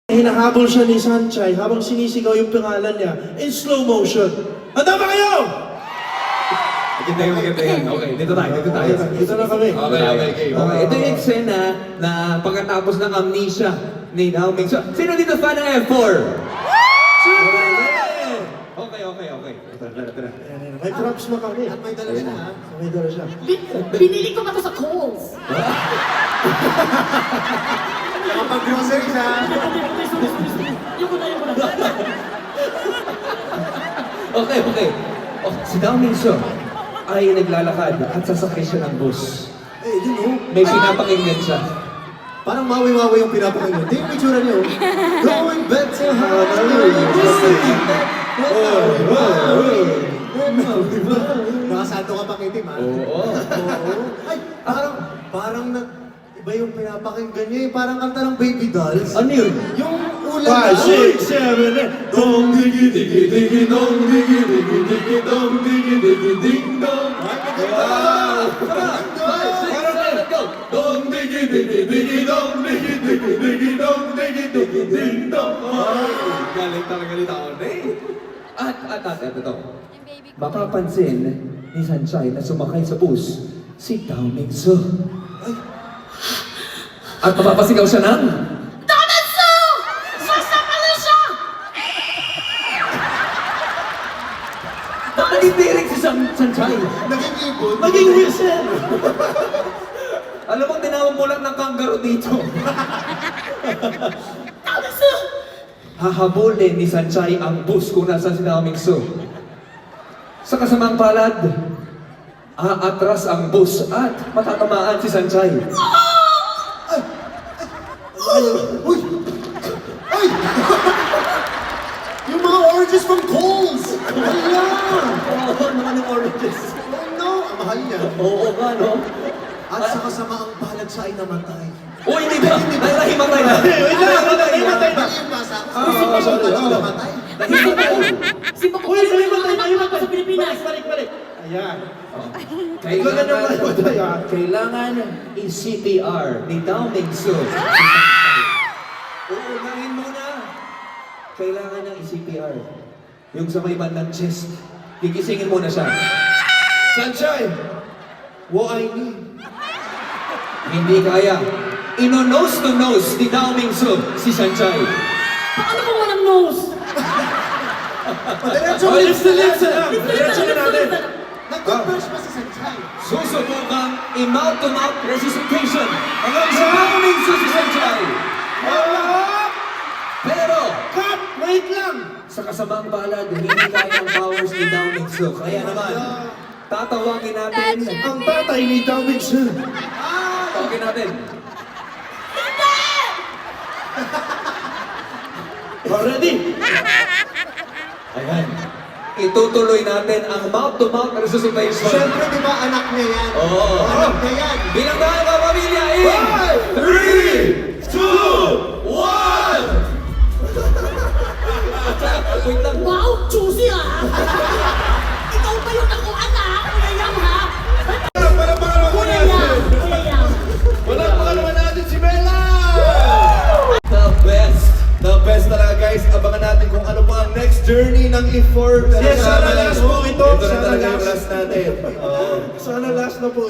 Hinahabol siya ni Sanchay habang sinisigaw yung pangalan niya in slow motion. Handa ba kayo? Maganda yan. Okay, dito tayo. Dito na kami. Okay. Ito yung eksena na pagkatapos ng amnesia ni Dao Ming. So, sino dito fan ng F4? Okay. Tara. May props na kami. At may dala siya, ha? May dala siya. Binili ko pa to sa Kohl's. Nakapag-grocery siya. Yung ko na. Okay. Oh, si Dao Ming ay naglalakad at sasakay siya ng bus. Yun o. May pinapakinggan siya. Parang mawi-mawi yung pinapakinggan. Hindi yung picture niyo. Going back to how Nakasanto ka pang itim, ha? Oo. Ay, parang iba yung pinapakinggan niya eh. Parang kanta ng Baby Dolls. Ano yun? Yung ulan 5, 6, 7, 8. Dong digi digi digi dong digi digi digi dong digi digi ding dong. Wow! Go! Dong digi digi digi dong digi digi digi dong digi digi ding dong. Galing talaga ni Dao Ming. At ito. Mapapansin ni Sanchay na sumakay sa bus si Dao Ming Su. At mapapasigaw siya ng Dametsu! Sasakali siya! Nakitirik si Sanchay. Naging-ibon. Maging whistle! Alam mo, tinawag mo lang ng kangaroo dito. Dametsu! Hahabulin ni Sanchay ang bus kung nasa si Dao Ming Su. Sa kasamang palad, aatras ang bus at matatamaan si Sanchay. Uy! Ay! Yung mga oranges from Kohl's! Hala! Oo, naman yung oranges. Oh no! Ang mahal niya. Oo nga, no? At sa kasamaang palad siya ay namatay. Uy, hindi ba? Nahimatay na. Wait lang, nahimatay na. Mali yung basa ko. Namatay. Nahimatay. Simba ko Uy, kasi balik, mga anak balik. ko sa Pilipinas. Balik. Ayan. Kailangan i-CPR ni Dao Ming Su. Uunahin muna. Kailangan ng i-CPR. Yung sa may bandang chest. Gigisingin muna siya. Sanchay! What I need. Hindi kaya. Ino-nose to nose ni Dao Ming Su si Sanchay. Paano kung walang nose? Lips na lang. Diretso na natin. Nag-converse pa si Sanchay. Susubukang i-mouth-to-mouth resuscitation hanggang sa Dao Ming Su si Sanchay. Pero, Cut! Wait lang! sa kasamang palad, hindi kaya ang powers ni Dao Ming Su. Kaya naman, tatawagin natin. Ang tatay ni Dao Ming Su. Tawagin natin. Ready? Ayan. Itutuloy natin ang mouth-to-mouth resuscitation. Siyempre, di ba anak niya yan? Oo. Anak niya yan. Bilang tayo ka, pamilya, in 3, 2, 1! Wait lang. Wow, juicy ah! Ikaw ba yung nakuha na? Kulayang ha? Kulayang. Walang pangalaman natin si Bella! The best talaga, guys. Abangan natin kung ano pa ang next journey ng E4. Yes, sana last po ito. Ito na Sana talaga yung last. last natin. Sana last na po